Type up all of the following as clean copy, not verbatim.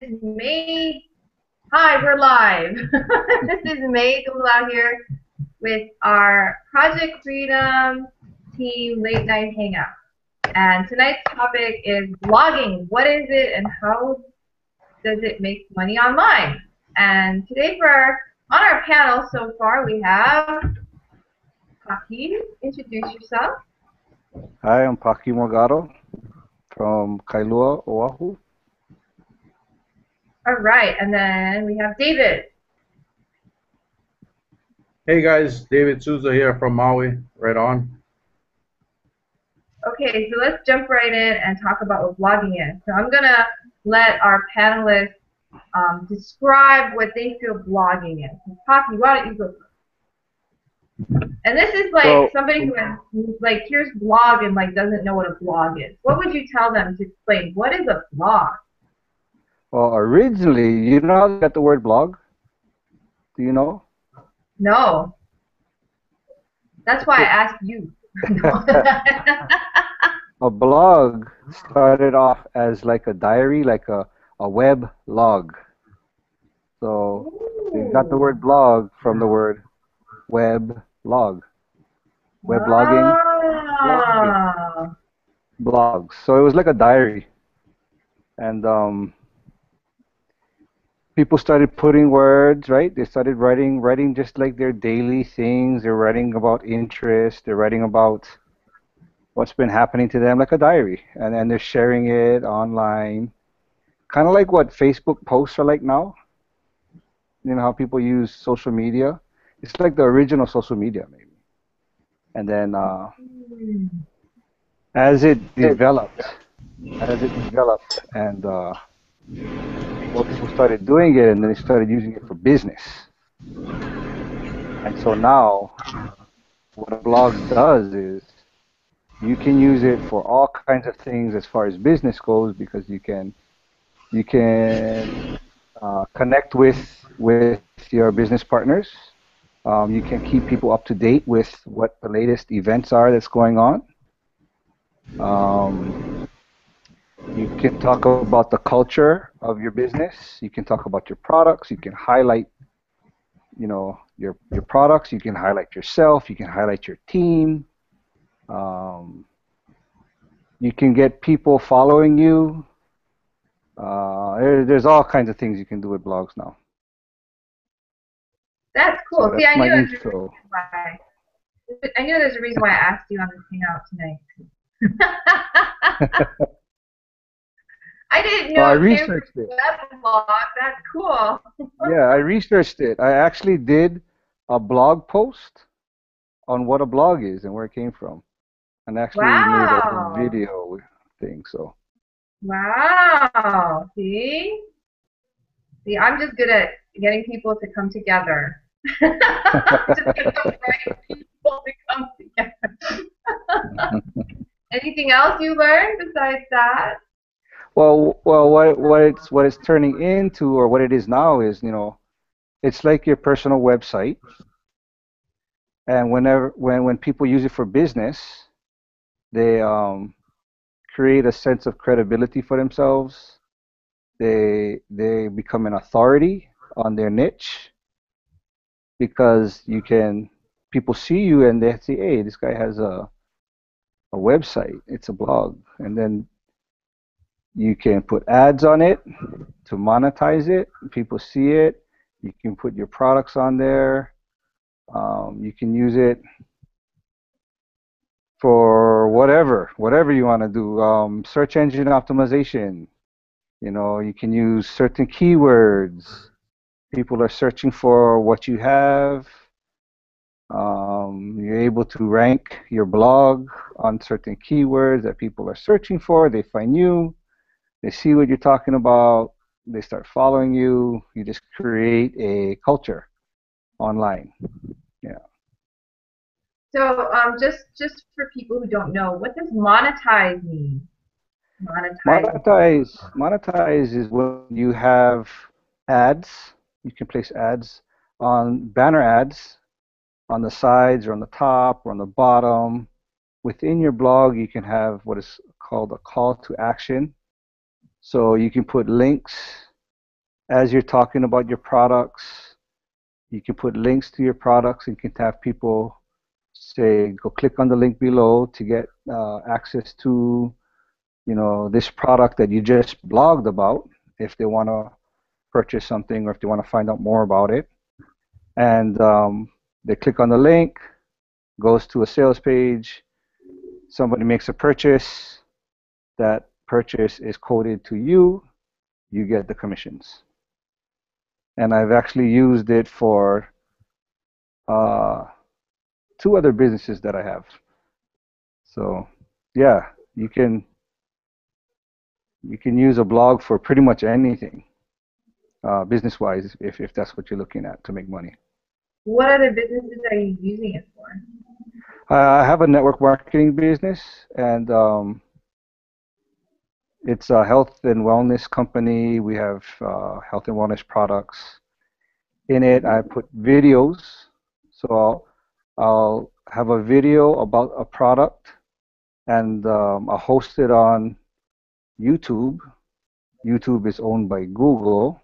May. Hi, we're live. This is May Gulal here with our Project Freedom Team Late Night Hangout. And tonight's topic is blogging. What is it and how does it make money online? And today on our panel so far we have Paki. Introduce yourself. Hi, I'm Paki Morgado from Kailua, Oahu. All right, and then we have David. Hey guys, David Souza here from Maui. Right on. Okay, so let's jump right in and talk about what blogging is. So I'm gonna let our panelists describe what they feel blogging is. So Poppy, why don't you go first? And this is like somebody who's like here's blog and like doesn't know what a blog is. What would you tell them to explain what is a blog? Well, originally, you know how they got the word blog? Do you know? No. That's why I asked you. A blog started off as like a diary, like a web log. So they got the word blog from the word web log. Web blogging, blogs. So it was like a diary. And people started putting words, right? They started writing just like their daily things. They're writing about interests. They're writing about what's been happening to them, like a diary, and then they're sharing it online, kind of like what Facebook posts are like now. You know how people use social media. It's like the original social media, maybe. And then as it developed, and more people started doing it, and then they started using it for business. And so now, what a blog does is you can use it for all kinds of things as far as business goes, because you can connect with your business partners. You can keep people up to date with what the latest events are that's going on. You can talk about the culture of your business. You can talk about your products. You can highlight, your products. You can highlight yourself. You can highlight your team. You can get people following you. There's all kinds of things you can do with blogs now. That's cool. So that's my intro. I knew there's a reason why I asked you on this hangout tonight. I didn't know I it came researched from it. blog. That's cool. Yeah, I researched it. I actually did a blog post on what a blog is and where it came from, and actually made a whole video thing. So. Wow. See, I'm just good at getting people to come together. Just get the right people to come together. Anything else you learned besides that? Well, what it's turning into, or what it is now, is it's like your personal website, and when people use it for business, they create a sense of credibility for themselves. They become an authority on their niche, because people see you and they say, hey, this guy has a website, it's a blog, and then you can put ads on it to monetize it. People see it. You can put your products on there. You can use it for whatever you want to do. Search engine optimization. You can use certain keywords. People are searching for what you have. You're able to rank your blog on certain keywords that people are searching for. They find you. They see what you're talking about. They start following you. You just create a culture online. Yeah. So, just for people who don't know, what does monetize mean? Monetize is when you have ads. You can place ads on banner ads on the sides or on the top or on the bottom. Within your blog, you can have what is called a call to action. So you can put links as you're talking about your products, you can put links to your products and can have people say, go click on the link below to get access to, this product that you just blogged about if they want to purchase something or if they want to find out more about it. And they click on the link, goes to a sales page, somebody makes a purchase, that purchase is coded to you, you get the commissions. And I've actually used it for uh, 2 other businesses that I have. So yeah, you can use a blog for pretty much anything, business-wise, if that's what you're looking at to make money. What other businesses are you using it for? I have a network marketing business, and it's a health and wellness company. We have health and wellness products. In it, I put videos. So I'll have a video about a product, and I'll host it on YouTube. YouTube is owned by Google,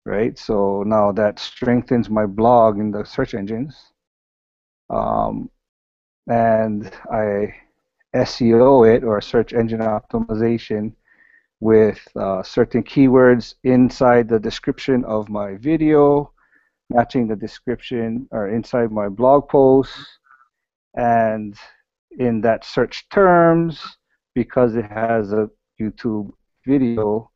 right? So now that strengthens my blog in the search engines. And I SEO it, or search engine optimization, with certain keywords inside the description of my video, matching the description or inside my blog posts, and in that search terms, because it has a YouTube video,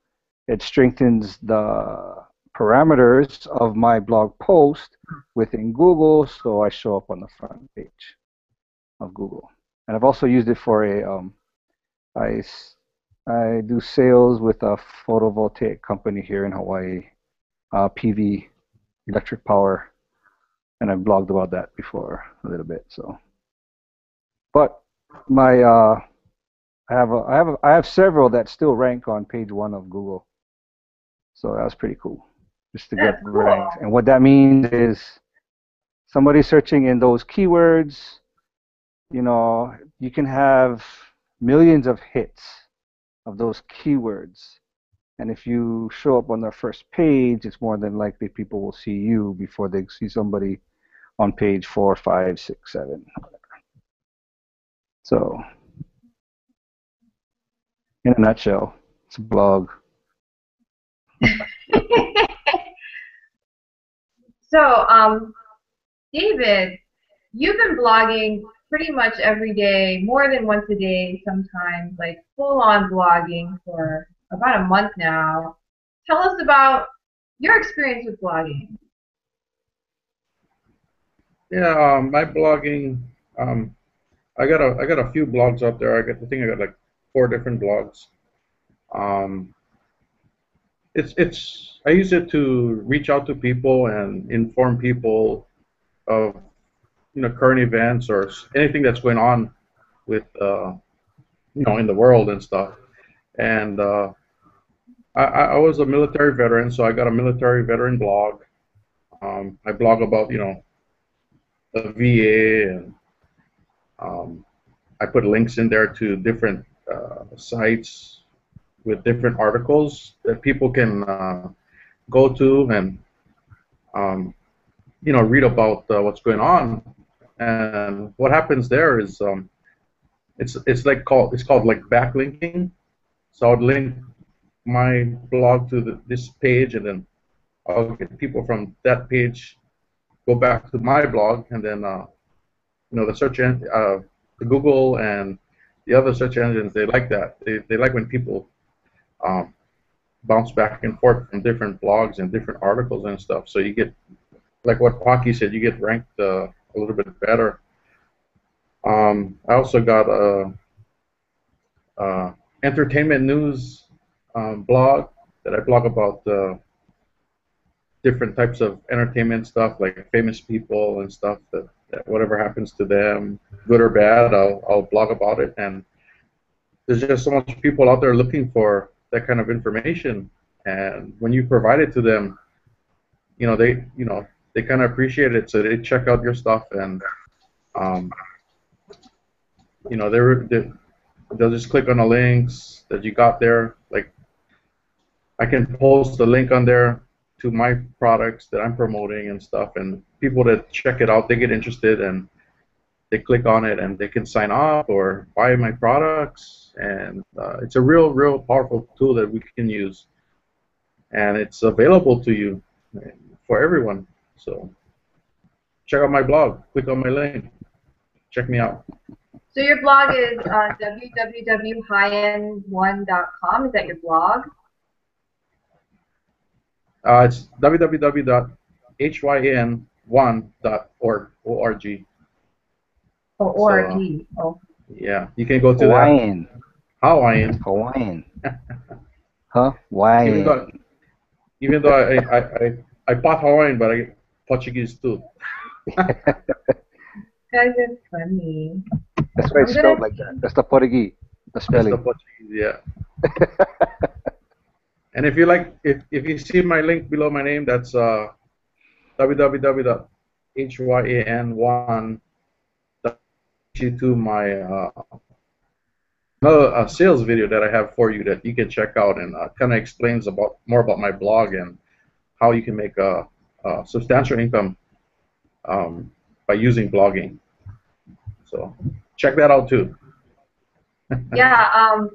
it strengthens the parameters of my blog post within Google, so I show up on the front page of Google. And I've also used it for I do sales with a photovoltaic company here in Hawaii, PV, electric power, and I've blogged about that before a little bit. So, but my I have several that still rank on page 1 of Google. So that was pretty cool, just to get That's cool. ranked. And what that means is somebody searching in those keywords, you can have millions of hits of those keywords. And if you show up on their first page, it's more than likely people will see you before they see somebody on page 4, 5, 6, 7, whatever. So, in a nutshell, it's a blog. So, David, you've been blogging pretty much every day, more than once a day sometimes, like full-on blogging for about a month now. Tell us about your experience with blogging. Yeah, my blogging. I got a few blogs out there. I think I got like 4 different blogs. Um, I use it to reach out to people and inform people of current events or anything that's going on with in the world and stuff. And I was a military veteran, so I got a military veteran blog. I blog about the VA, and I put links in there to different sites with different articles that people can go to and read about what's going on. And what happens there is it's called like backlinking. So I'd link my blog to this page, and then I'll get people from that page go back to my blog, and then the the Google and the other search engines, they like that. They like when people um, bounce back and forth from different blogs and different articles and stuff. So you get, like what Hockey said, you get ranked a little bit better. I also got a entertainment news blog that I blog about different types of entertainment stuff, like famous people and stuff that whatever happens to them, good or bad, I'll blog about it. And there's just so much people out there looking for that kind of information, and when you provide it to them, they kind of appreciate it, so they check out your stuff, and um, they'll just click on the links that you got there. Like I can post the link on there to my products that I'm promoting and stuff, and people that check it out, they get interested and they click on it and they can sign up or buy my products, and it's a real powerful tool that we can use, and it's available to you for everyone. So check out my blog, click on my link, check me out. So your blog is www.highend1.com. Is that your blog? It's www.hyn1.org. Oh, org. Oh. Yeah, you can go to Hawaiian. that. Hawaiian. Hawaiian. Huh? Even though, Hawaiian. even though I part Hawaiian, but I Portuguese too. Guys, it's funny. That's why it's spelled like that. That's the Portuguese, the That's spelling. the Portuguese, yeah. And if you like, if you see my link below my name, that's www.hyan1. You to my another sales video that I have for you that you can check out, and kind of explains more about my blog and how you can make a substantial income by using blogging. So check that out too. Yeah,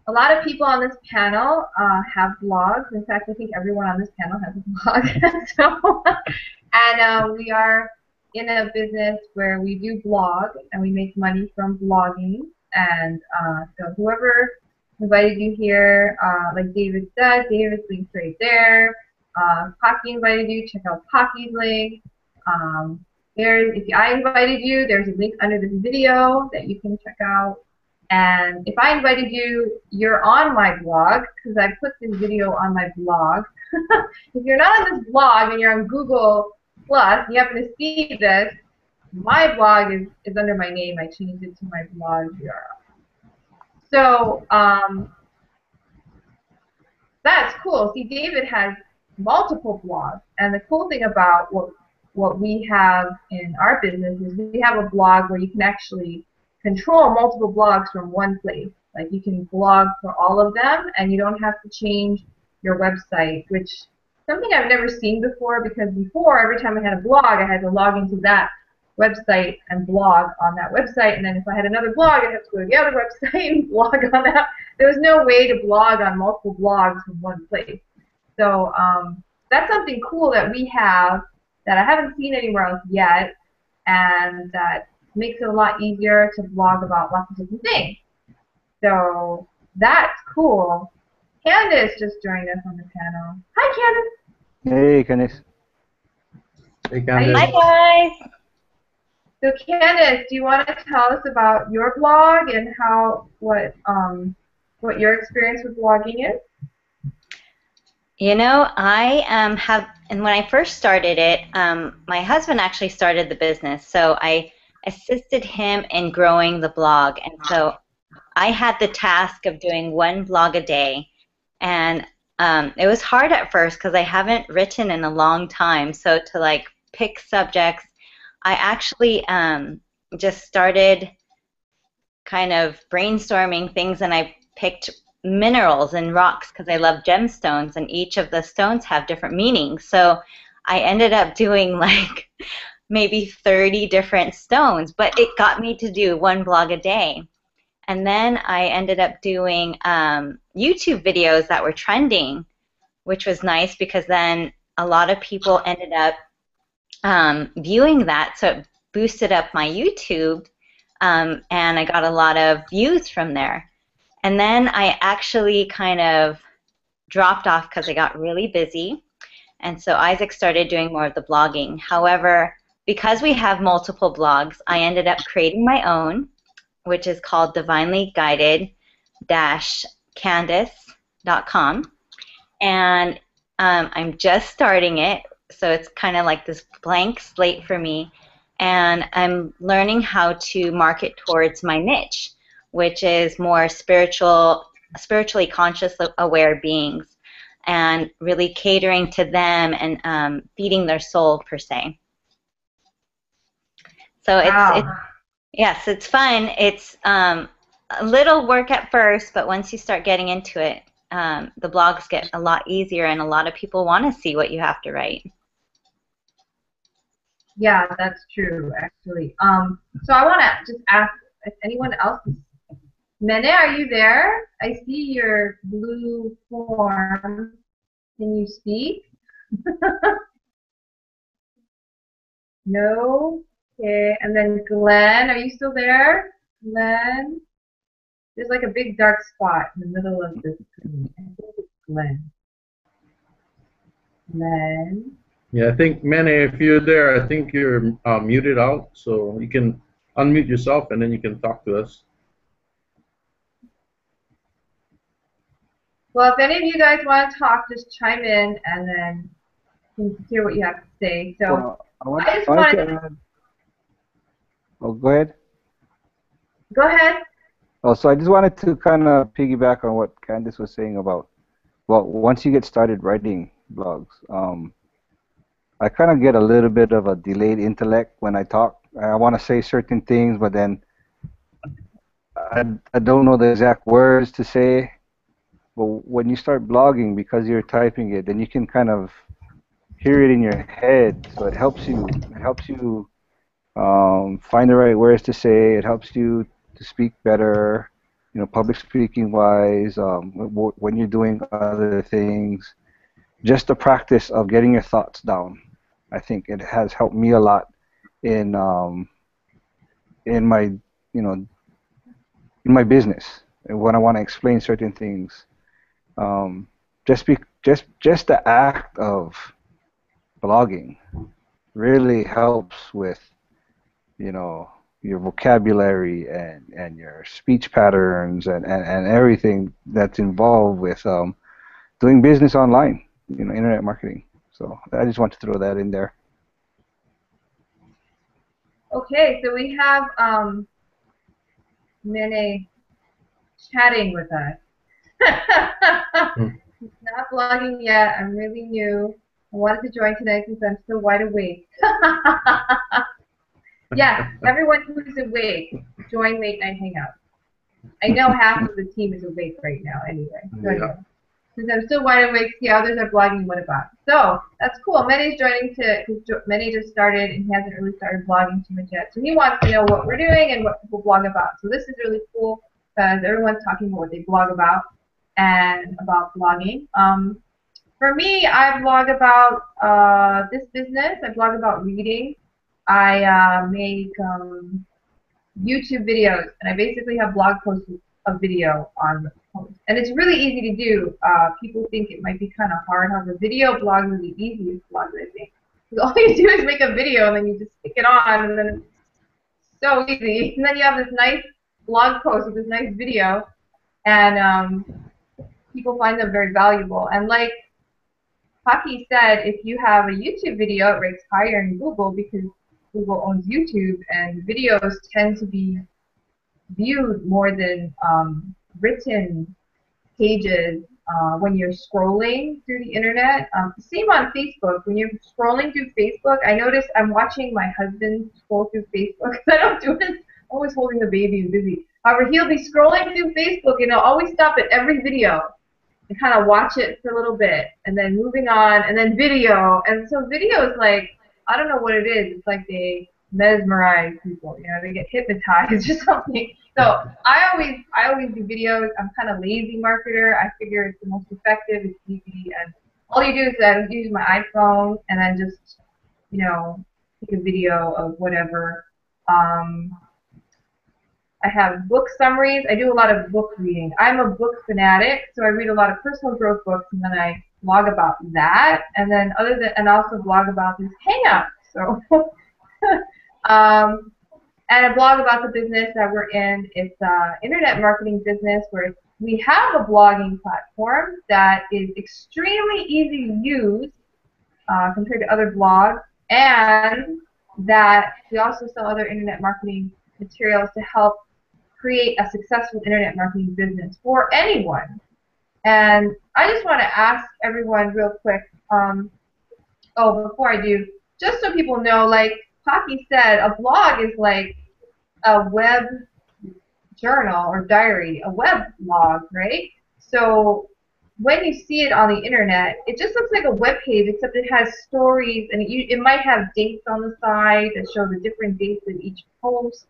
a lot of people on this panel have blogs. In fact, I think everyone on this panel has a blog. And we are in a business where we do blog and we make money from blogging. And so whoever invited you here, like David said, David's link's right there. Pocky invited you, check out Pocky's link. If I invited you, there's a link under this video that you can check out. And if I invited you, you're on my blog because I put this video on my blog. If you're not on this blog and you're on Google Plus, you happen to see this, my blog is under my name. I changed it to my blog URL. So that's cool. See, David has multiple blogs, and the cool thing about what we have in our business is we have a blog where you can actually control multiple blogs from one place. Like you can blog for all of them, and you don't have to change your website, which is something I've never seen before, because before, every time I had a blog, I had to log into that website and blog on that website, and then if I had another blog, I'd have to go to the other website and blog on that. There was no way to blog on multiple blogs from one place. So that's something cool that we have that I haven't seen anywhere else yet, and that makes it a lot easier to blog about lots of different things. So that's cool. Candice just joined us on the panel. Hi, Candice. Hey, Candice. Hey, Candice. Hi, guys. So Candice, do you want to tell us about your blog and what your experience with blogging is? You know, I have, and when I first started it, my husband actually started the business, so I assisted him in growing the blog, and so I had the task of doing one blog a day, and it was hard at first because I haven't written in a long time, so to like pick subjects, I actually just started kind of brainstorming things, and I picked minerals and rocks because I love gemstones, and each of the stones have different meanings. So I ended up doing like maybe 30 different stones, but it got me to do one blog a day. And then I ended up doing YouTube videos that were trending, which was nice because then a lot of people ended up viewing that, so it boosted up my YouTube, and I got a lot of views from there. And then I actually kind of dropped off because I got really busy, and so Isaac started doing more of the blogging. However, because we have multiple blogs, I ended up creating my own, which is called divinelyguided-candice.com, and I'm just starting it, so it's kind of like this blank slate for me, and I'm learning how to market towards my niche, which is more spiritually conscious, aware beings, and really catering to them and feeding their soul per se. So yes, it's fun. It's a little work at first, but once you start getting into it, the blogs get a lot easier, and a lot of people want to see what you have to write. Yeah, that's true, actually. So I want to just ask if anyone else is... Mene, are you there? I see your blue form. Can you speak? No? Okay, and then Glenn, are you still there? Glenn? There's like a big dark spot in the middle of the screen. I think it's Glenn. Glenn? Yeah, I think, Manny, if you're there, I think you're muted out, so you can unmute yourself and then you can talk to us. Well, if any of you guys want to talk, just chime in and then you can hear what you have to say. So Well, I just wanted to add. Oh, go ahead. go ahead. Oh, so I just wanted to kind of piggyback on what Candice was saying about, well, once you get started writing blogs, I kind of get a little bit of a delayed intellect when I talk. I want to say certain things, but then I don't know the exact words to say. But when you start blogging, because you're typing it, then you can kind of hear it in your head. So it helps you. It helps you find the right words to say. It helps you to speak better, you know, public speaking wise. When you're doing other things, just the practice of getting your thoughts down. I think it has helped me a lot in my, you know, in my business and when I want to explain certain things. Just the act of blogging really helps with, you know, your vocabulary and your speech patterns and everything that's involved with doing business online, you know, internet marketing. So I just want to throw that in there. Okay, so we have Mene chatting with us. He's not blogging yet. I'm really new. I wanted to join tonight since I'm still wide awake. Yeah, everyone who's awake, join Late Night Hangout. I know half of the team is awake right now anyway. So Yeah. since I'm still wide awake, see others are blogging, what about? So that's cool. Mene's joining because Mene just started and he hasn't really started blogging too much yet. So he wants to know what we're doing and what people blog about. So this is really cool because everyone's talking about what they blog about and about blogging. For me, I blog about this business. I blog about reading. I make YouTube videos, and I basically have blog posts with a video on the post. And it's really easy to do. People think it might be kind of hard. However, video blogs are the easiest blogs, I think. Because all you do is make a video, and then you just stick it on, and then it's so easy. And then you have this nice blog post with this nice video, and people find them very valuable. And like Hockey said, if you have a YouTube video, it ranks higher in Google because Google owns YouTube, and videos tend to be viewed more than written pages when you're scrolling through the internet. Same on Facebook. When you're scrolling through Facebook, I notice I'm watching my husband scroll through Facebook because I don't do it. I'm always holding the baby and busy. However, he'll be scrolling through Facebook and he'll always stop at every video and kind of watch it for a little bit, and then moving on, and then video. And so video is like, I don't know what it is. It's like they mesmerize people. You know, they get hypnotized or something. So I always do videos. I'm kind of lazy marketer. I figure it's the most effective. It's easy, and all you do is I use my iPhone and then just, you know, take a video of whatever. I have book summaries. I do a lot of book reading. I'm a book fanatic, so I read a lot of personal growth books, and then I blog about that. And then and also blog about this hangout. So, and a blog about the business that we're in. It's internet marketing business where we have a blogging platform that is extremely easy to use compared to other blogs, and that we also sell other internet marketing materials to help create a successful internet marketing business for anyone. And I just want to ask everyone real quick, before I do, just so people know, like Pocky said, a blog is like a web journal or diary, a web blog, right? So when you see it on the internet, it just looks like a web page, except it has stories, and it might have dates on the side that show the different dates of each post.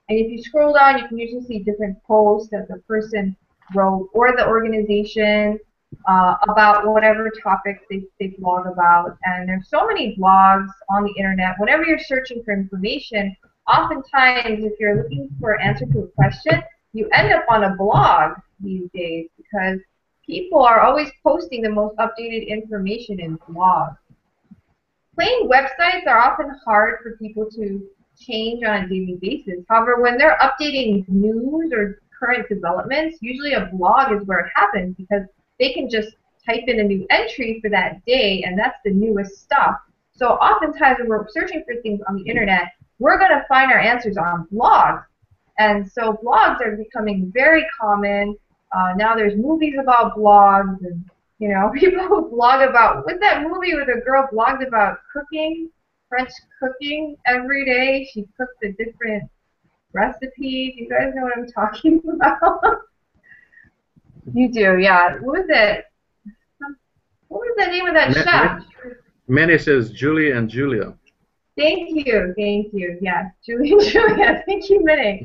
And if you scroll down, you can usually see different posts that the person wrote or the organization about whatever topics they blog about. And there's so many blogs on the internet. Whenever you're searching for information, oftentimes if you're looking for an answer to a question, you end up on a blog these days because people are always posting the most updated information in blogs. Plain websites are often hard for people to change on a daily basis. However, when they're updating news or current developments, usually a blog is where it happens because they can just type in a new entry for that day, and that's the newest stuff. So oftentimes when we're searching for things on the internet, we're going to find our answers on blogs. And so blogs are becoming very common. Now there's movies about blogs, and you know, people who blog about, what's that movie where the girl blogged about cooking, French cooking every day? She cooked a different recipe. Do you guys know what I'm talking about? You do, yeah. What was it? What was the name of that chef? Manny says Julie and Julia. Thank you, thank you. Yes, Julie and Julia. Thank you, Minnie.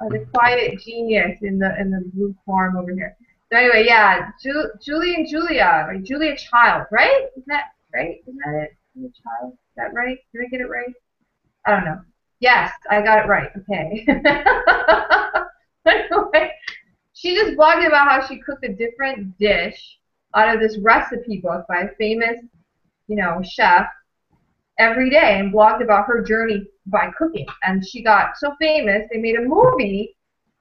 The quiet genius in the blue form over here. So anyway, yeah, Julie and Julia, or Julia Child, right? Isn't that right? Isn't that it? Julia Child? Is that right? Did I get it right? I don't know. Yes, I got it right. Okay. Anyway, she just blogged about how she cooked a different dish out of this recipe book by a famous, you know, chef every day, and blogged about her journey by cooking. And she got so famous, they made a movie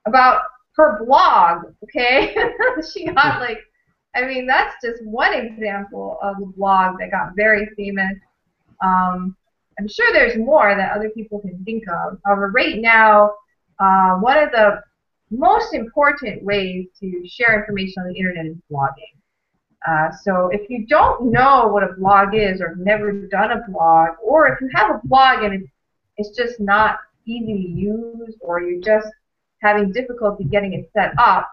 about her blog, okay? She got like, I mean, that's just one example of a blog that got very famous. I'm sure there's more that other people can think of. However, right now, one of the most important ways to share information on the internet is blogging. So if you don't know what a blog is, or have never done a blog, or if you have a blog and it's just not easy to use, or you're just having difficulty getting it set up,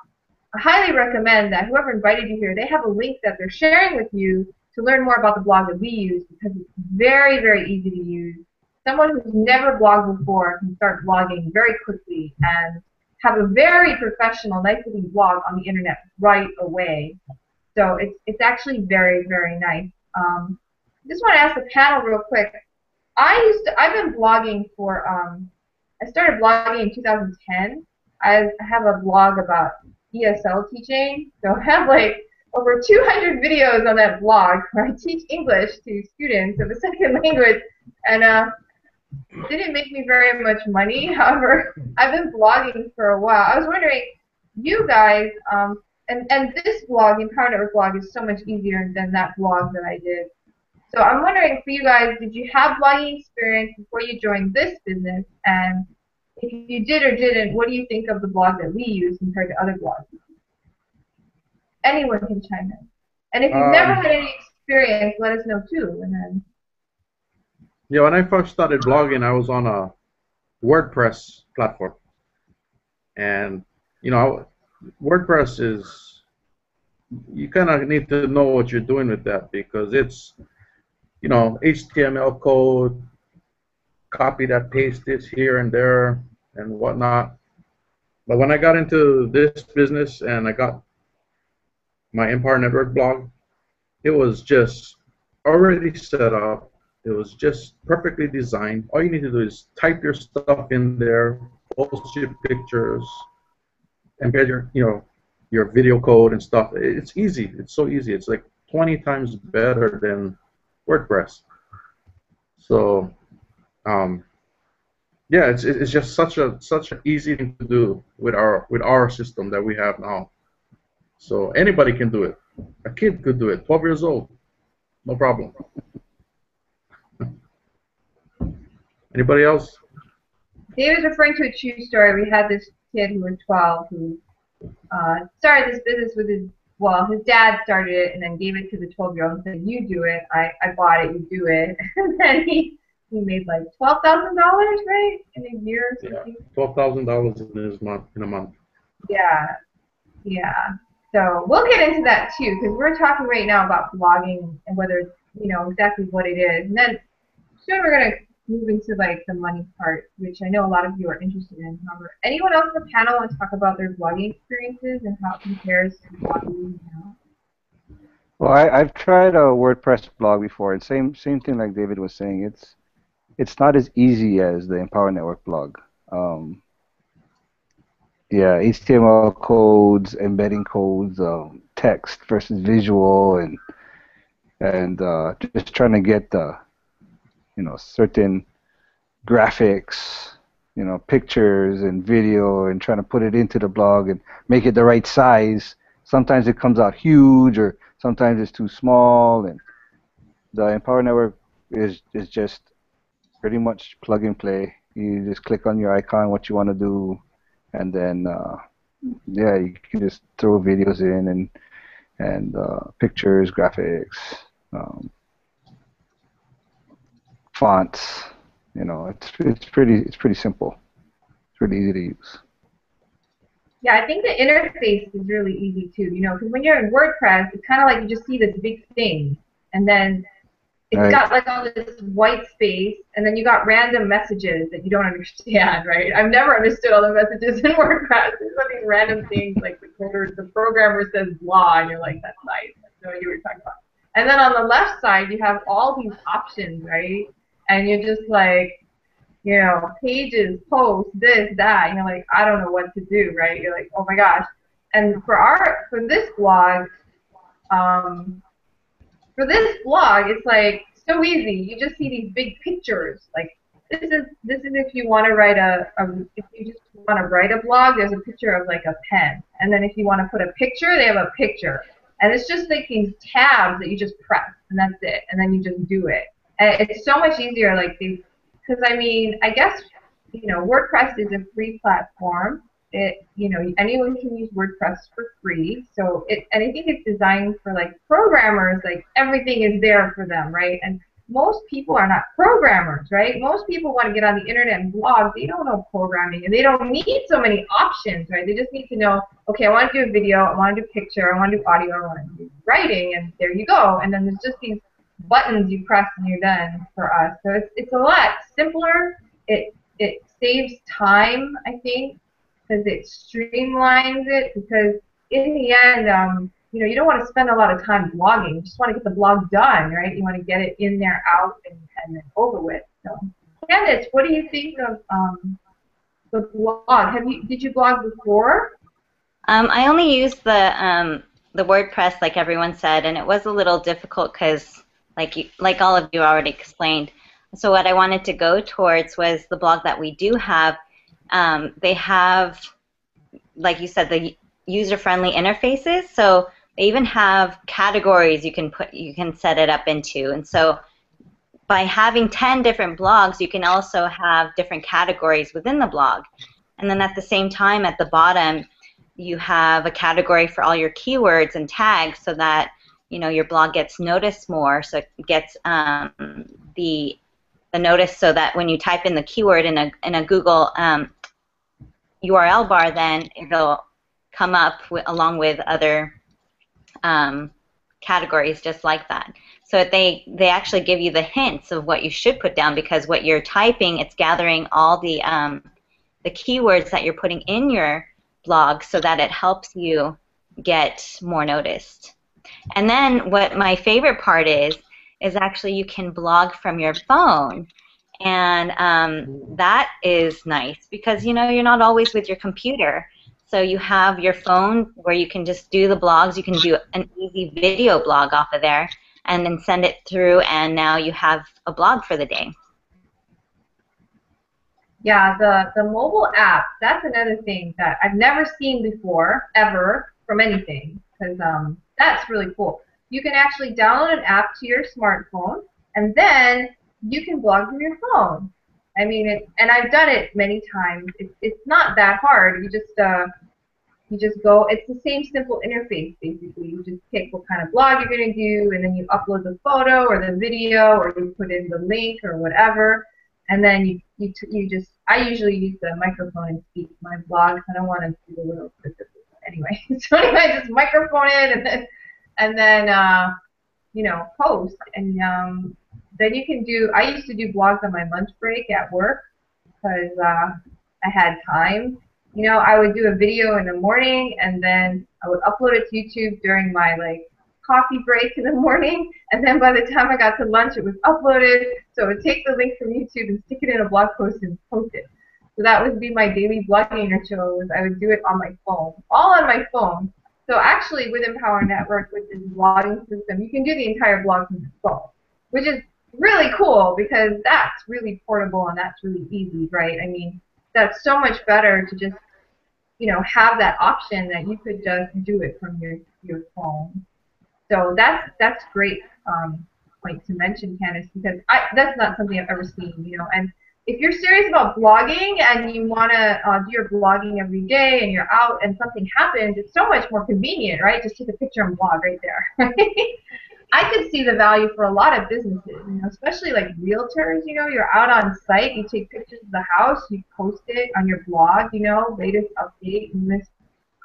I highly recommend that whoever invited you here, they have a link that they're sharing with you to learn more about the blog that we use, because it's very, very easy to use. Someone who's never blogged before can start blogging very quickly and have a very professional, nice-looking blog on the internet right away. So it's actually very, very nice. I just want to ask the panel real quick. I've been blogging for, I started blogging in 2010. I have a blog about ESL teaching. So I have like over 200 videos on that blog where I teach English to students of a second language. And it didn't make me very much money. However, I've been blogging for a while. I was wondering, you guys, and this blog, Empower Network blog, is so much easier than that blog that I did. So I'm wondering for you guys, did you have blogging experience before you joined this business? And if you did or didn't, what do you think of the blog that we use compared to other blogs? Anyone can chime in. And if you've never had any experience, let us know too. And then. Yeah, when I first started blogging, I was on a WordPress platform. And, you know, WordPress is, you kind of need to know what you're doing with that, because it's, you know, HTML code, copy that, paste this here and there and whatnot. But when I got into this business and I got my Empower Network blog, it was just already set up. It was just perfectly designed. All you need to do is type your stuff in there, post your pictures, embed your, you know, your video code and stuff. It's easy. It's so easy. It's like 20 times better than WordPress. So, yeah, it's just such an easy thing to do with our system that we have now. So anybody can do it. A kid could do it. 12 years old, no problem. Anybody else? David's referring to a true story. We had this kid who was 12 who started this business with his dad started it and then gave it to the 12-year-old and said, "You do it. I bought it. You do it." And then he made like $12,000, right, in a year or something. Yeah, $12,000 in a month. Yeah, yeah. So we'll get into that too, because we're talking right now about blogging and whether it's, exactly what it is. And then soon we're going to move into like the money part, which I know a lot of you are interested in. However, anyone else on the panel want to talk about their blogging experiences and how it compares to blogging now? Well, I've tried a WordPress blog before, and same thing like David was saying. It's not as easy as the Empower Network blog. Yeah, HTML codes, embedding codes, text versus visual, and just trying to get the certain graphics, pictures and video, and trying to put it into the blog and make it the right size. Sometimes it comes out huge, or sometimes it's too small. And the Empower Network is just pretty much plug and play. You just click on your icon, what you want to do, and then yeah, you can just throw videos in and pictures, graphics, fonts. It's pretty simple. It's really easy to use. Yeah, I think the interface is really easy too, because when you're in WordPress, it's kind of like you just see this big thing, and then it's Right. got like all this white space, and then you got random messages that you don't understand, right? I've never understood all the messages in WordPress. There's all these random things like the programmer says blah, and you're like, that's nice. I have no idea what you're talking about. And then on the left side, you have all these options, right? And you're just like, pages, posts, this, that, and you're like, I don't know what to do, right? You're like, oh my gosh. And for this blog, it's like so easy. You just see these big pictures. Like this is if you want to write if you just want to write a blog, there's a picture of like a pen, and then if you want to put a picture, they have a picture, and it's just like these tabs that you just press, and that's it, and then you just do it. And it's so much easier, like because I guess WordPress is a free platform. Anyone can use WordPress for free. So and I think it's designed for like programmers, like everything is there for them, right? And most people are not programmers, right? Most people want to get on the internet and blog. They don't know programming, and they don't need so many options, right? They just need to know, okay, I want to do a video, I want to do a picture, I want to do audio, I want to do writing, and there you go. And then there's just these buttons you press and you're done for us. So it's a lot simpler. It saves time, I think, because it streamlines it, because in the end, you don't want to spend a lot of time blogging. You just want to get the blog done, right? You want to get it in there, out, and then over with. So, Candice, what do you think of the blog? Did you blog before? I only used the WordPress, like everyone said, and it was a little difficult because, like all of you already explained. So what I wanted to go towards was the blog that we do have. They have, like you said, the user-friendly interfaces. So they even have categories you can set it up into. And so by having 10 different blogs, you can also have different categories within the blog. And then at the same time, at the bottom, you have a category for all your keywords and tags, so that your blog gets noticed more. So it gets the notice, so that when you type in the keyword in a Google URL bar, then it'll come up along with other categories just like that. So they actually give you the hints of what you should put down, because what you're typing, it's gathering all the keywords that you're putting in your blog, so that it helps you get more noticed. And then what my favorite part is actually you can blog from your phone. And that is nice, because you're not always with your computer. So you have your phone where you can just do the blogs. You can do an easy video blog off of there and then send it through, and now you have a blog for the day. Yeah, the mobile app, that's another thing that I've never seen before, ever, from anything, because that's really cool. You can actually download an app to your smartphone, and then you can blog from your phone. I mean, and I've done it many times. It's not that hard. You just go. It's the same simple interface, basically. You just pick what kind of blog you're going to do, and then you upload the photo or the video, or you put in the link or whatever, and then I usually use the microphone and speak my blogs. I don't want to do the little specific anyway. So anyway, I just microphone it and then you know, post. And then you can do, I used to do blogs on my lunch break at work because I had time. You know, I would do a video in the morning and then I would upload it to YouTube during my like coffee break in the morning, and then by the time I got to lunch it was uploaded, so I would take the link from YouTube and stick it in a blog post and post it. So that would be my daily blogging ritual. I would do it on my phone, all on my phone. So actually with Empower Network, with this blogging system, you can do the entire blog from your phone, which is really cool because that's really portable and that's really easy, right? I mean, that's so much better to just, you know, have that option that you could just do it from your phone. So that's great point to mention, Candice, because that's not something I've ever seen, you know. And if you're serious about blogging and you want to do your blogging every day and you're out and something happens, it's so much more convenient, right? Just take a picture and blog right there. I could see the value for a lot of businesses, you know, especially like realtors. You know, you're out on site, you take pictures of the house, you post it on your blog, you know, latest update, newest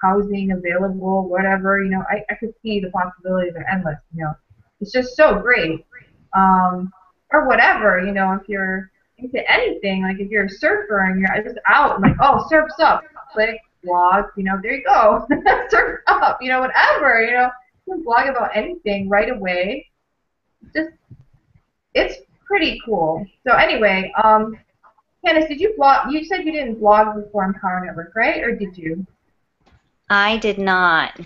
housing available, whatever. You know, I could see the possibilities are endless. You know, it's just so great. Or whatever, you know, if you're into anything, like if you're a surfer and you're just out and like, oh, surf's up, click, blog, you know, there you go, surf's up, you know, whatever, you know. You can blog about anything right away. Just, it's pretty cool. So anyway, Candice, did you blog? You said you didn't blog before Empower Network, right? Or did you? I did not.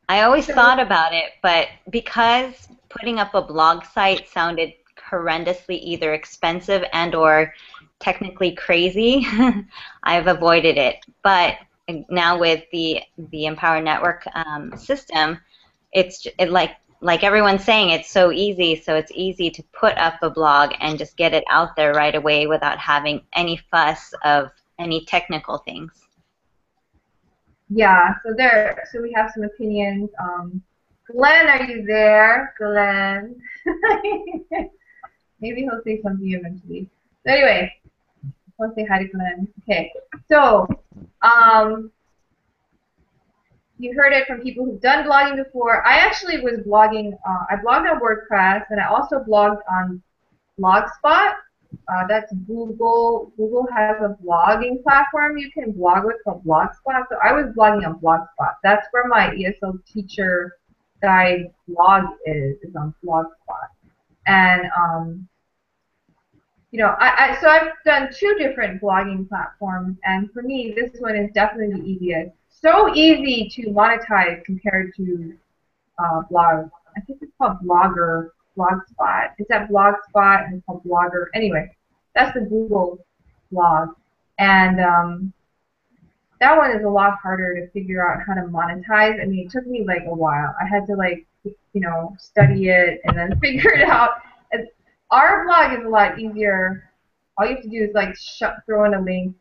I always thought about it, but because putting up a blog site sounded horrendously either expensive and or technically crazy, I've avoided it. But now with the Empower Network system, it's like everyone's saying, it's so easy. So it's easy to put up a blog and just get it out there right away without having any fuss of any technical things. Yeah. So we have some opinions. Glenn, are you there? Glenn. Maybe he'll say something eventually. So anyway, I'll say hi to Glenn. Okay. So you heard it from people who've done blogging before. I actually was blogging, I blogged on WordPress, and I also blogged on Blogspot. That's Google. Google has a blogging platform you can blog with called Blogspot. So I was blogging on Blogspot. That's where my ESL teacher guide blog is on Blogspot. And, you know, so I've done 2 different blogging platforms, and for me, this one is definitely the easiest. So easy to monetize compared to blog. I think it's called Blogspot. It's at Blogspot and it's called Blogger. Anyway, that's the Google blog. And that one is a lot harder to figure out how to monetize. I mean, it took me like a while. I had to like, you know, study it and then figure it out. Our blog is a lot easier. All you have to do is like throw in a link,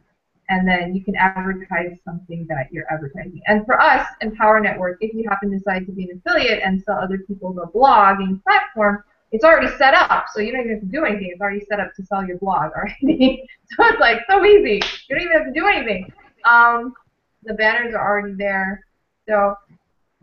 and then you can advertise something that you're advertising. And for us, Empower Network, if you happen to decide to be an affiliate and sell other people's blogging platform, it's already set up, so you don't even have to do anything. It's already set up to sell your blog already. So it's like so easy. You don't even have to do anything. The banners are already there. So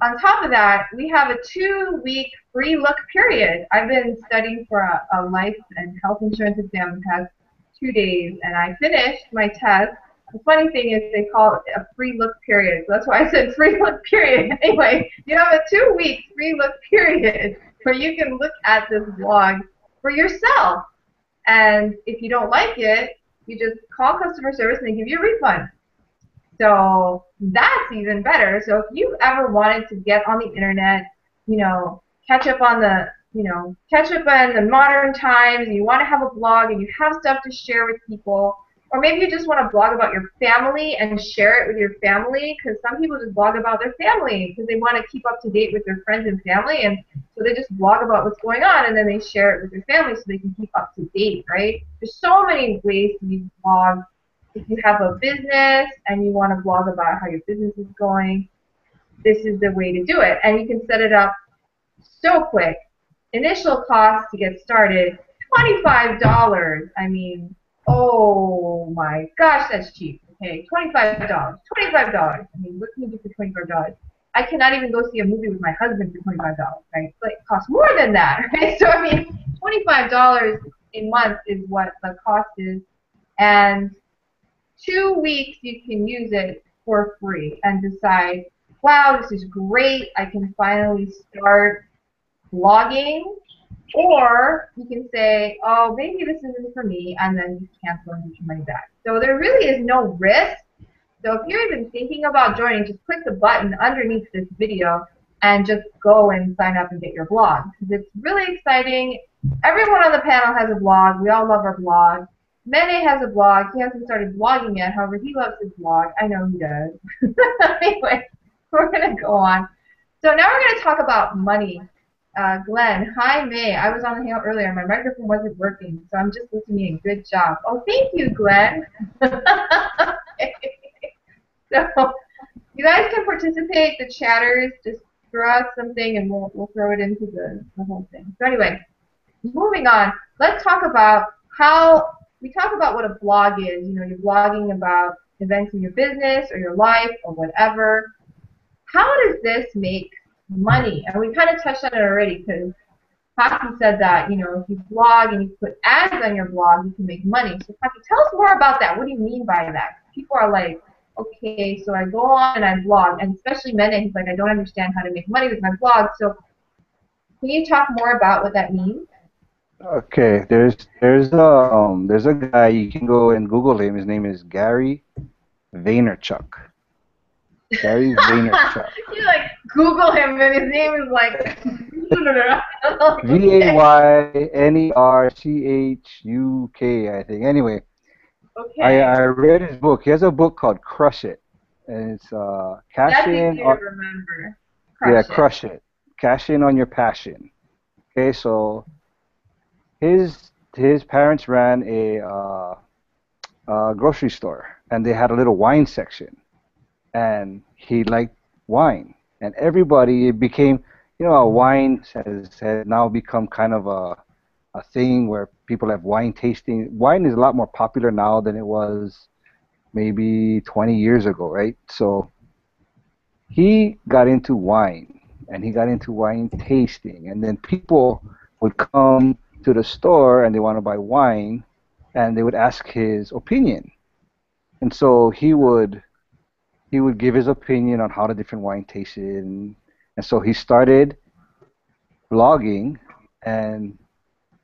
on top of that, we have a 2-week free look period. I've been studying for a life and health insurance exam the past 2 days, and I finished my test. The funny thing is they call it a free look period, so that's why I said free look period. Anyway, you have a 2-week free look period where you can look at this blog for yourself. And if you don't like it, you just call customer service and they give you a refund. So that's even better. So if you ever wanted to get on the internet, you know, catch up on the modern times, and you want to have a blog and you have stuff to share with people, or maybe you just want to blog about your family and share it with your family, because some people just blog about their family because they want to keep up to date with their friends and family, and so they just blog about what's going on and then they share it with their family so they can keep up to date, right? There's so many ways to use blogs. If you have a business and you want to blog about how your business is going, this is the way to do it. And you can set it up so quick. Initial cost to get started, $25. I mean, oh my gosh, that's cheap. okay, $25. $25. I mean, what can you do for $25? I cannot even go see a movie with my husband for $25, right? But it costs more than that, right? So I mean, $25 a month is what the cost is, and 2 weeks you can use it for free and decide, wow, this is great. I can finally start blogging. Or you can say, oh, maybe this isn't for me, and then you cancel and get your money back. So there really is no risk. So if you're even thinking about joining, just click the button underneath this video and just go and sign up and get your blog. Because it's really exciting. Everyone on the panel has a blog. We all love our blog. Mene has a blog. He hasn't started blogging yet. However, he loves his blog. I know he does. Anyway, we're going to go on. So now we're going to talk about money. Glenn, hi May. I was on the hangout earlier. My microphone wasn't working, so I'm just listening. Good job. Oh, thank you, Glenn. So you guys can participate. The chatters, just throw out something, and we'll throw it into the whole thing. So anyway, moving on. Let's talk about how we talk about what a blog is. You know, you're blogging about events in your business or your life or whatever. How does this make money? And we kind of touched on it already because Hockey said that, you know, if you blog and you put ads on your blog, you can make money. So Hockey, tell us more about that. What do you mean by that? People are like, okay, so I go on and I blog, and especially Mene, he's like, I don't understand how to make money with my blog. So can you talk more about what that means? Okay, there's a guy, you can go and Google him. His name is Gary Vaynerchuk. Gary Vaynerchuk. You like Google him and his name is like Vaynerchuk, I think. Anyway, okay. I read his book. He has a book called Crush It, and it's cash That's in. easy to remember. Crush it. Cash in on your passion. Okay, so his parents ran a grocery store, and they had a little wine section, and he liked wine, and everybody, it became, you know, wine has now become kind of a thing where people have wine tasting. Wine is a lot more popular now than it was maybe 20 years ago, right? So he got into wine, and he got into wine tasting, and then people would come to the store and they want to buy wine, and they would ask his opinion, and so he would give his opinion on how the different wine tasted, and so he started blogging and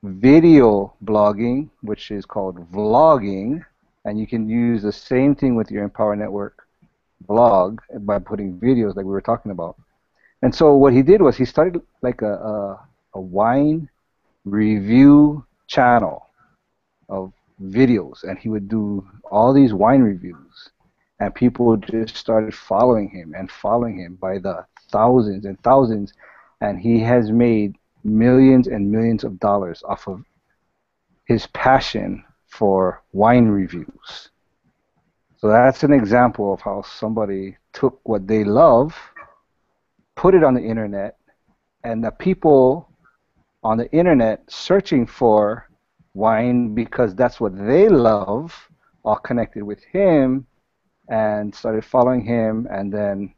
video blogging, which is called vlogging, and you can use the same thing with your Empower Network blog by putting videos like we were talking about. And so what he did was he started like a wine review channel of videos, and he would do all these wine reviews, and people just started following him by the thousands and thousands, and he has made millions and millions of dollars off of his passion for wine reviews. So that's an example of how somebody took what they love, put it on the internet, and the people on the internet searching for wine because that's what they love all connected with him and started following him, and then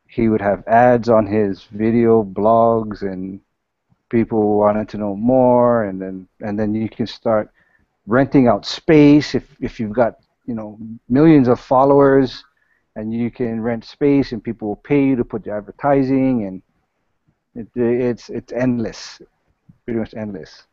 he would have ads on his video blogs, and people wanted to know more, and then you can start renting out space if you've got, you know, millions of followers, and you can rent space and people will pay you to put your advertising, and it's endless, pretty much endless.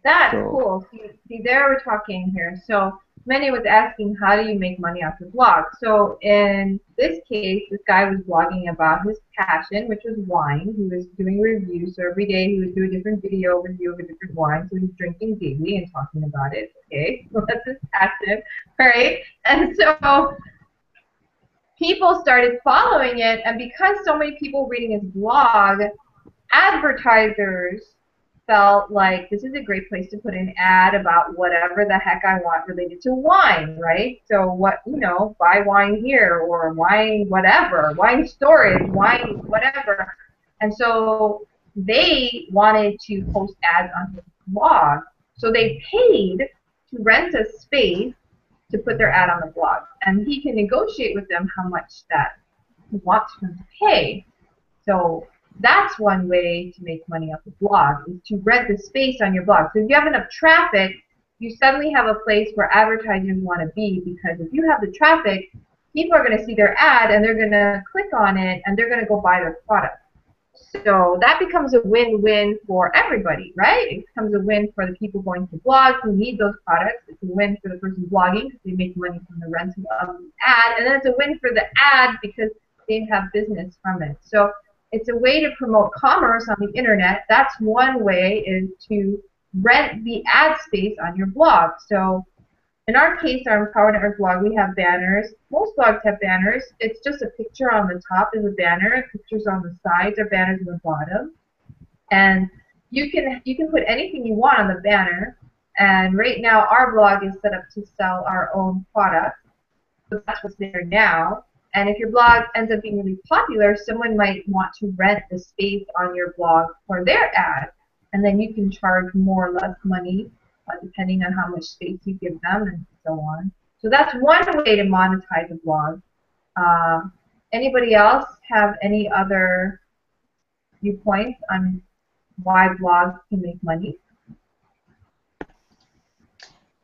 That's cool. See, there we're talking here. So Mene was asking, how do you make money off your blog? So in this case, this guy was blogging about his passion, which was wine. He was doing reviews. So every day he would do a different video review of a different wine. So he's drinking daily and talking about it. Okay, so that's his passion, right? And so people started following it, and because so many people were reading his blog, advertisers felt like this is a great place to put an ad about whatever the heck I want related to wine, right? So what, you know, buy wine here, or wine whatever, wine storage, wine whatever. And so they wanted to post ads on his blog. So they paid to rent a space to put their ad on the blog. And he can negotiate with them how much that he wants them to pay. So that's one way to make money off the blog, is to rent the space on your blog. So if you have enough traffic, you suddenly have a place where advertisers want to be, because if you have the traffic, people are going to see their ad and they're going to click on it and they're going to go buy their product. So that becomes a win-win for everybody, right? It becomes a win for the people going to the blog who need those products. It's a win for the person blogging because they make money from the rental of the ad. And then it's a win for the ad because they have business from it. So it's a way to promote commerce on the internet. That's one way, is to rent the ad space on your blog. So in our case, our Empower Network blog, we have banners. Most blogs have banners. It's just a picture on the top is a banner, pictures on the sides are banners on the bottom. And you can put anything you want on the banner. And right now, our blog is set up to sell our own products. So that's what's there now. And if your blog ends up being really popular, someone might want to rent the space on your blog for their ad. And then you can charge more or less money, depending on how much space you give them and so on. So that's one way to monetize a blog. Anybody else have any other viewpoints on why blogs can make money?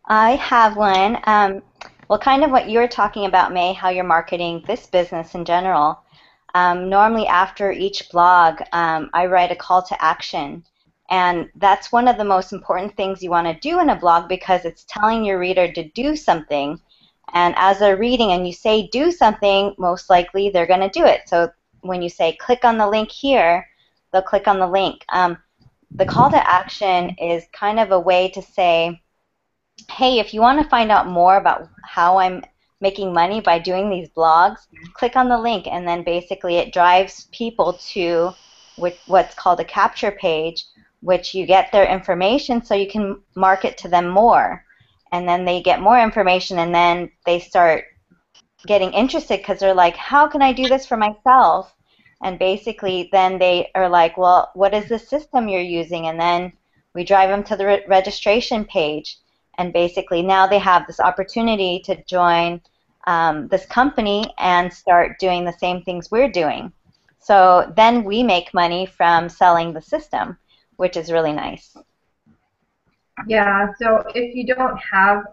I have one. Well, kind of what you were talking about, May, how you're marketing this business in general. Normally after each blog, I write a call to action. And that's one of the most important things you want to do in a blog, because it's telling your reader to do something. And as they're reading and you say do something, most likely they're going to do it. So when you say click on the link here, they'll click on the link. The call to action is kind of a way to say, hey, if you want to find out more about how I'm making money by doing these blogs, click on the link. And then basically it drives people to what's called a capture page, which you get their information so you can market to them more. And then they get more information, and then they start getting interested because they're like, how can I do this for myself? And basically then they are like, well, what is the system you're using? And then we drive them to the registration page. And basically now they have this opportunity to join this company and start doing the same things we're doing. So then we make money from selling the system, which is really nice. Yeah, so if you don't have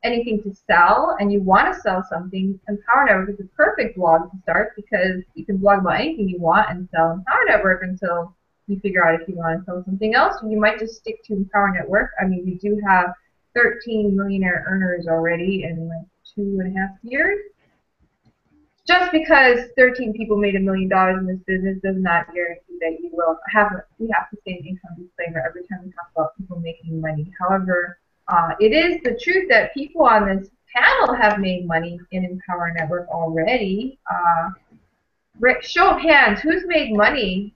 anything to sell and you want to sell something, Empower Network is a perfect blog to start, because you can blog about anything you want and sell Empower Network until you figure out if you want to sell something else. You might just stick to Empower Network. I mean, we do have 13 millionaire earners already in like 2.5 years. Just because 13 people made $1 million in this business does not guarantee that you will have. We have to say an income disclaimer every time we talk about people making money. However, it is the truth that people on this panel have made money in Empower Network already. Show of hands, who's made money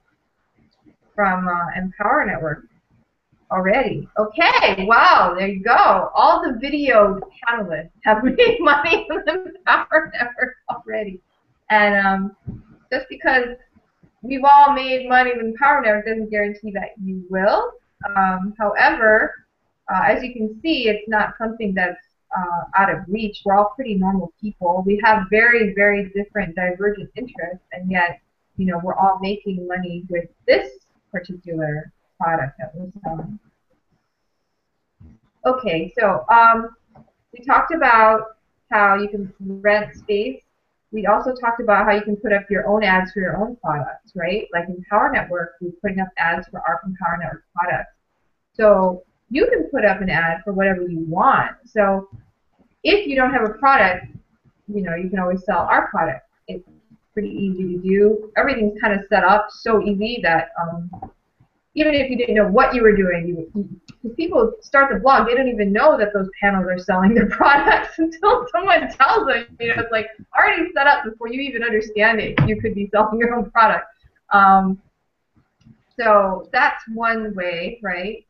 from Empower Network already? Okay, wow, there you go. All the video panelists have made money from Empower Network already. And just because we've all made money with Empower Network doesn't guarantee that you will. However, as you can see, it's not something that's out of reach. We're all pretty normal people. We have very, very different divergent interests, and yet, you know, we're all making money with this particular product that we're selling. Okay, so we talked about how you can rent space. We also talked about how you can put up your own ads for your own products, right? Like in Empower Network, we're putting up ads for our Empower Network products. So you can put up an ad for whatever you want. So if you don't have a product, you know, you can always sell our product. It's pretty easy to do. Everything's kind of set up so easy that even if you didn't know what you were doing, because people start the blog, they don't even know that those panels are selling their products until someone tells them. You know, it's like already set up before you even understand it. You could be selling your own product. So that's one way, right?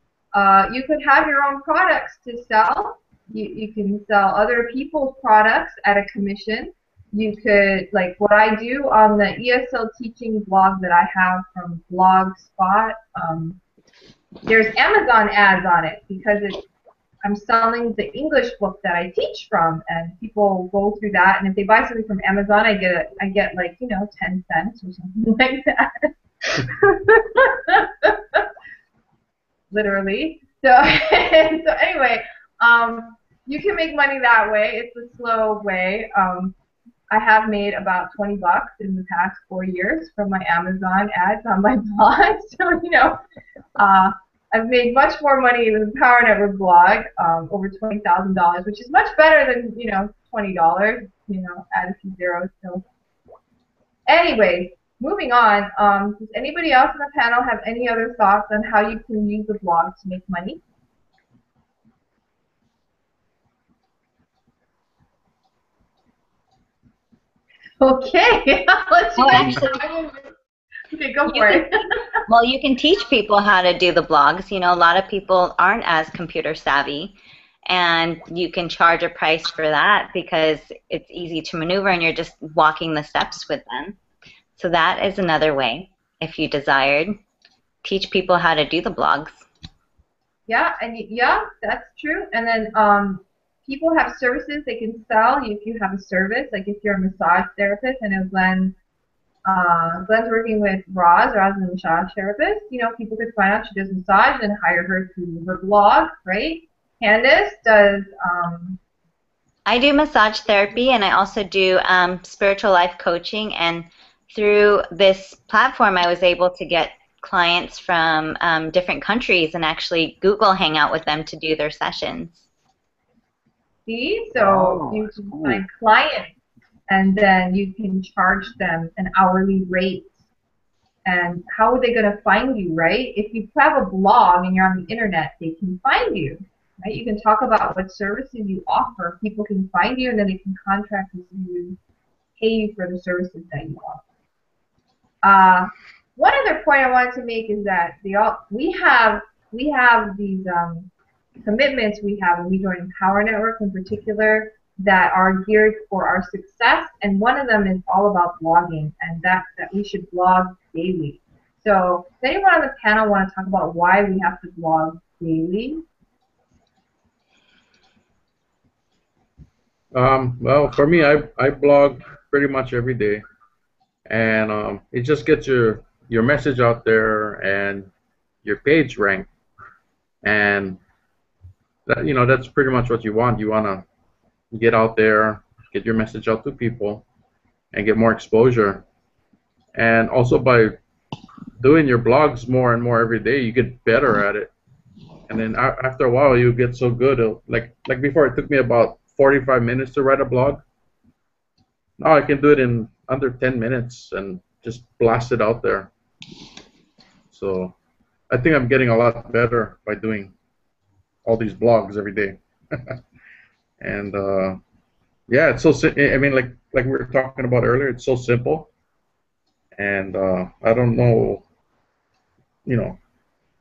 You could have your own products to sell. You can sell other people's products at a commission. You could, like what I do on the ESL teaching blog that I have from Blogspot, there's Amazon ads on it because it's, I'm selling the English book that I teach from, and people go through that. And if they buy something from Amazon, I get like 10 cents or something like that. Literally. So so anyway, you can make money that way. It's a slow way. I have made about $20 in the past 4 years from my Amazon ads on my blog. So I've made much more money with the Power Network blog, over $20,000, which is much better than $20. Add a few zeros. So, anyways, moving on. Does anybody else on the panel have any other thoughts on how you can use the blog to make money? Okay, I'll let you guys know. Okay, go for it. Well, you can teach people how to do the blogs. A lot of people aren't as computer savvy, and you can charge a price for that because it's easy to maneuver and you're just walking the steps with them. So that is another way, if you desired. Teach people how to do the blogs. Yeah, that's true. And then people have services they can sell. If you have a service, like if you're a massage therapist, I know Glenn's working with Roz is a massage therapist. People could find out she does massage and hire her through her blog, right? Candice does. I do massage therapy, and I also do spiritual life coaching. And through this platform, I was able to get clients from different countries and actually Google Hangout with them to do their sessions. See, so you can find clients, and then you can charge them an hourly rate. And how are they going to find you, right? If you have a blog and you're on the internet, they can find you, right? You can talk about what services you offer. People can find you, and then they can contract with you, pay you for the services that you offer. One other point I wanted to make is that we have these commitments we have when we join Power Network in particular that are geared for our success, and one of them is all about blogging, and that we should blog daily. So does anyone on the panel want to talk about why we have to blog daily? Well, for me, I blog pretty much every day, and it just gets your message out there and your page ranked, and that's pretty much what you want. You want to get out there, get your message out to people, and get more exposure. And also by doing your blogs more and more every day, you get better at it. And then after a while, you get so good. Like before, it took me about 45 minutes to write a blog. Now I can do it in under 10 minutes and just blast it out there. So I think I'm getting a lot better by doing all these blogs every day. And yeah, it's so. I mean, like we were talking about earlier, it's so simple. And I don't know,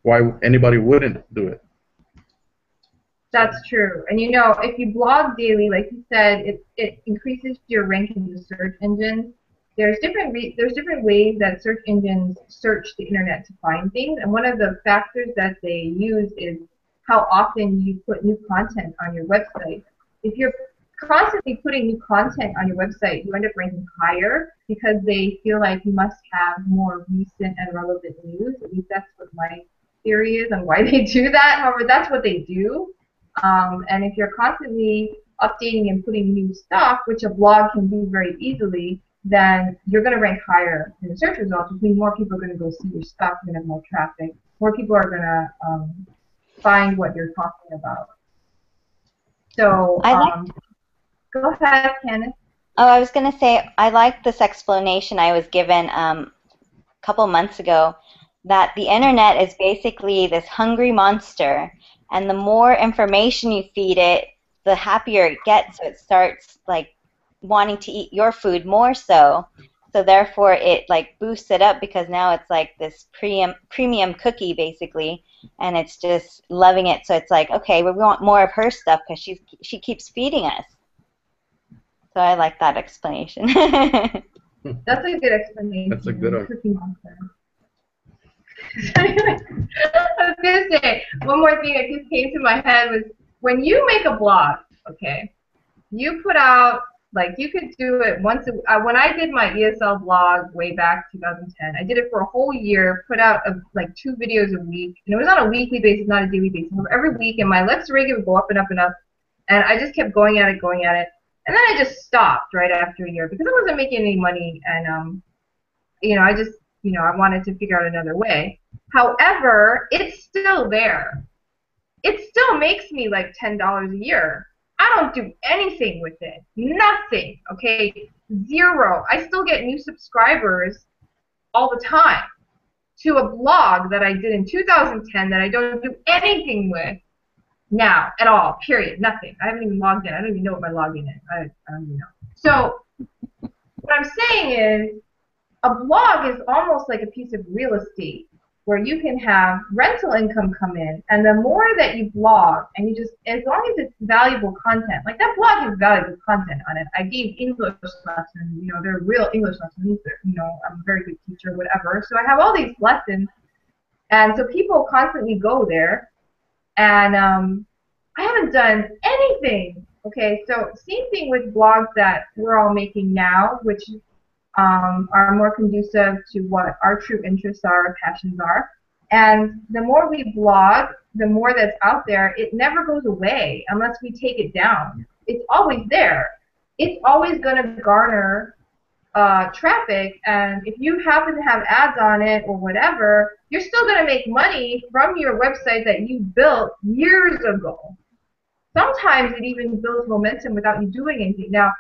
why anybody wouldn't do it. That's true. And if you blog daily, like you said, it increases your ranking in the search engines. There's different ways that search engines search the internet to find things, and one of the factors that they use is how often you put new content on your website. If you're constantly putting new content on your website, you end up ranking higher because they feel like you must have more recent and relevant news. At least that's what my theory is on why they do that. However, that's what they do. And if you're constantly updating and putting new stuff, which a blog can do very easily, then you're going to rank higher in the search results, which means more people are going to go see your stuff, you're going to have more traffic, more people are going to find what you're talking about. So, go ahead, Candice. Oh, I was going to say, I like this explanation I was given a couple months ago, that the internet is basically this hungry monster, and the more information you feed it, the happier it gets, so it starts like wanting to eat your food more so. So therefore it like boosts it up because now it's like this premium cookie basically, and it's just loving it. So it's like, okay, we want more of her stuff because she keeps feeding us. So I like that explanation. That's a good explanation. That's a good one. Cookie monster. I was going to say, one more thing that just came to my head was when you make a blog, okay, you put out, like, you could do it once when I did my ESL blog way back 2010, I did it for a whole year, put out like 2 videos a week, and it was on a weekly basis, not a daily basis. Every week, and my Lex rating would go up and up and up, and I just kept going at it, and then I just stopped right after a year because I wasn't making any money, and I just, I wanted to figure out another way. However, it's still there. It still makes me like $10 a year. I don't do anything with it. Nothing. Okay? Zero. I still get new subscribers all the time to a blog that I did in 2010 that I don't do anything with now at all. Period. Nothing. I haven't even logged in. I don't even know what my login is. I don't even know. So what I'm saying is a blog is almost like a piece of real estate where you can have rental income come in, and the more that you blog, and you just, as long as it's valuable content, like that blog has valuable content on it. I gave English lessons, they're real English lessons, I'm a very good teacher, whatever. So I have all these lessons, and so people constantly go there, and I haven't done anything. Okay, so same thing with blogs that we're all making now, which are more conducive to what our true interests are, our passions are. And the more we blog, the more that's out there. It never goes away unless we take it down. It's always there. It's always going to garner traffic, and if you happen to have ads on it or whatever, you're still going to make money from your website that you built years ago. Sometimes it even builds momentum without you doing anything. Now,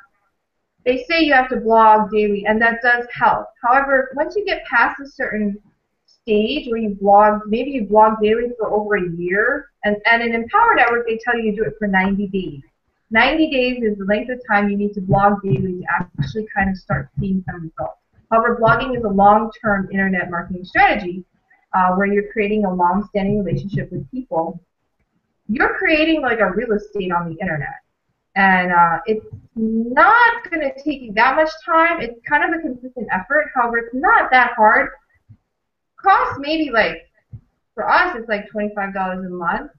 they say you have to blog daily, and that does help. However, once you get past a certain stage where you blog, maybe you blog daily for over a year, and in Empower Network, they tell you to do it for 90 days. 90 days is the length of time you need to blog daily to actually kind of start seeing some results. However, blogging is a long-term internet marketing strategy where you're creating a long-standing relationship with people. You're creating like a real estate on the internet. And it's not going to take you that much time. It's kind of a consistent effort. However, it's not that hard. Costs maybe like, for us, it's like $25 a month.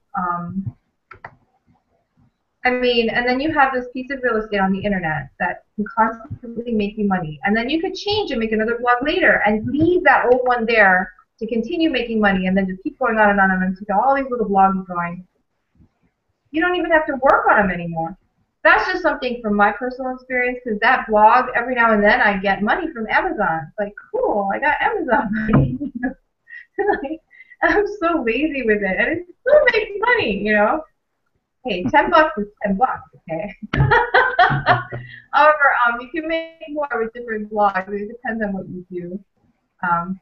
And then you have this piece of real estate on the internet that can constantly make you money. And then you could change and make another blog later and leave that old one there to continue making money, and then just keep going on and on and on to get all these little blogs going. You don't even have to work on them anymore. That's just something from my personal experience, because that blog, every now and then I get money from Amazon. It's like, cool, I got Amazon money. Like, I'm so lazy with it, and it still makes money, Hey, $10 is $10, okay? However, you can make more with different blogs. It depends on what you do.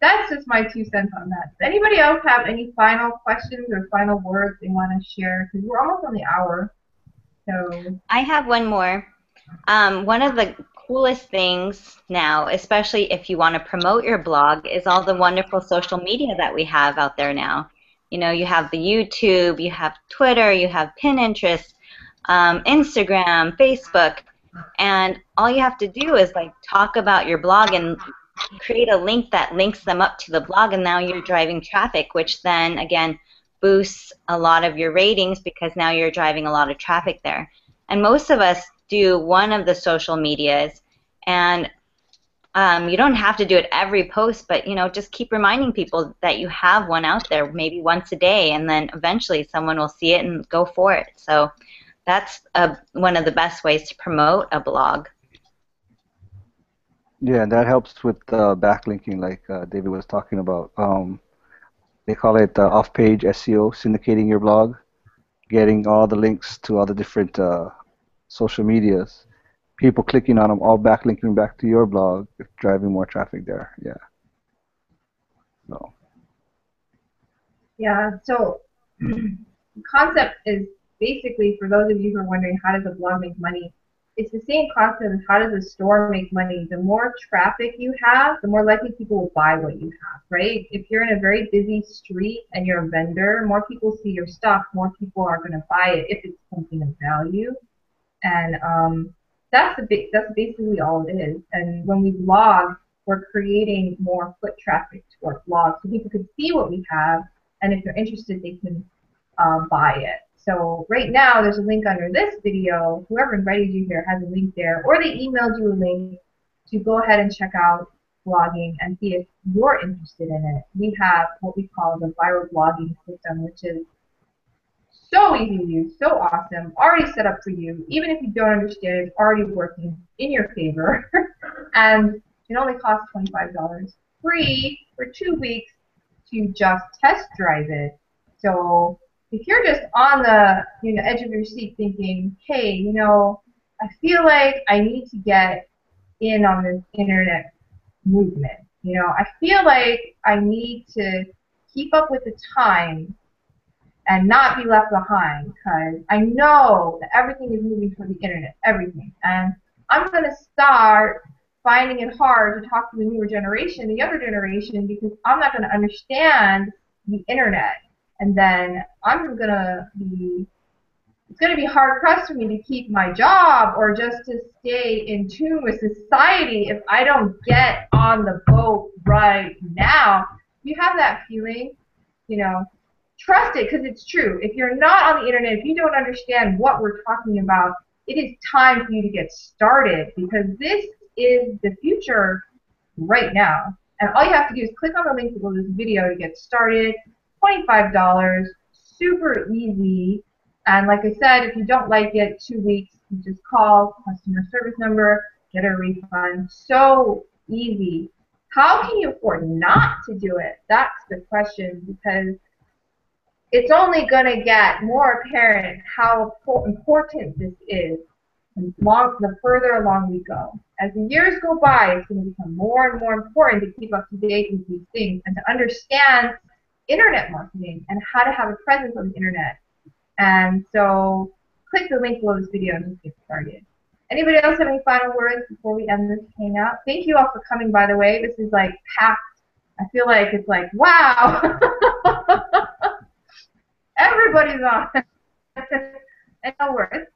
That's just my 2 cents on that. Does anybody else have any final questions or final words they want to share? Because we're almost on the hour. So I have one more. One of the coolest things now, especially if you want to promote your blog, is all the wonderful social media that we have out there now. You have the YouTube, you have Twitter, you have Pinterest, Instagram, Facebook, and all you have to do is like talk about your blog and create a link that links them up to the blog, and now you're driving traffic, which then again boosts a lot of your ratings because now you're driving a lot of traffic there. And most of us do one of the social medias, and you don't have to do it every post, but just keep reminding people that you have one out there, maybe once a day, and then eventually someone will see it and go for it. So that's one of the best ways to promote a blog. Yeah, that helps with backlinking, like David was talking about. They call it off-page SEO, syndicating your blog, getting all the links to all the different social medias, people clicking on them, all backlinking back to your blog, driving more traffic there. Yeah. So. Yeah. So the concept is basically, for those of you who are wondering how does a blog make money, it's the same concept as how does a store make money. The more traffic you have, the more likely people will buy what you have, right? If you're in a very busy street and you're a vendor, more people see your stuff, more people are going to buy it if it's something of value. And that's basically all it is. And when we blog, we're creating more foot traffic to our blog so people can see what we have, and if they're interested, they can buy it. So right now, there's a link under this video. Whoever invited you here has a link there, or they emailed you a link to go ahead and check out blogging and see if you're interested in it. We have what we call the viral blogging system, which is so easy to use, so awesome, already set up for you. Even if you don't understand it, it's already working in your favor. And it only costs $25 free for 2 weeks to just test drive it. So if you're just on the edge of your seat thinking, hey, I feel like I need to get in on this internet movement. I feel like I need to keep up with the times and not be left behind, because I know that everything is moving toward the internet, everything. And I'm going to start finding it hard to talk to the newer generation, the younger generation, because I'm not going to understand the internet. And then it's going to be hard pressed for me to keep my job or just to stay in tune with society if I don't get on the boat right now. If you have that feeling, trust it, because it's true. If you're not on the internet, if you don't understand what we're talking about, it is time for you to get started, because this is the future right now. And all you have to do is click on the link below this video to get started. $25, super easy. And like I said, if you don't like it, 2 weeks, you just call customer service number, get a refund. So easy. How can you afford not to do it? That's the question, because it's only going to get more apparent how important this is the further along we go. As the years go by, it's going to become more and more important to keep up to date with these things and to understand internet marketing and how to have a presence on the internet. And so click the link below this video and just get started. Anybody else have any final words before we end this hangout? Thank you all for coming, by the way. This is like packed. I feel like it's like, wow. Everybody's on. And no worries.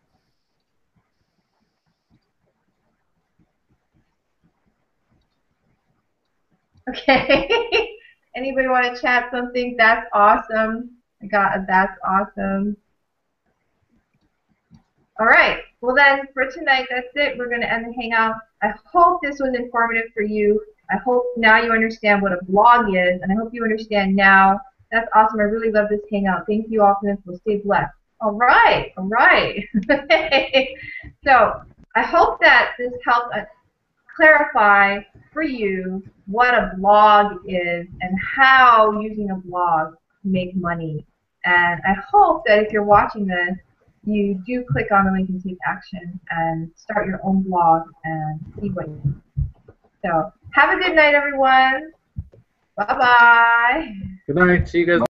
Okay. Anybody want to chat something? That's awesome. That's awesome. All right. Well then, for tonight, that's it. We're going to end the hangout. I hope this was informative for you. I hope now you understand what a blog is, and I hope you understand now. That's awesome. I really love this hangout. Thank you all for this. We'll stay blessed. All right. All right. So I hope that this helped clarify for you what a blog is and how using a blog to make money. And I hope that if you're watching this, you do click on the link and take action and start your own blog and see what you do. So have a good night, everyone. Bye-bye. Good night. See you guys.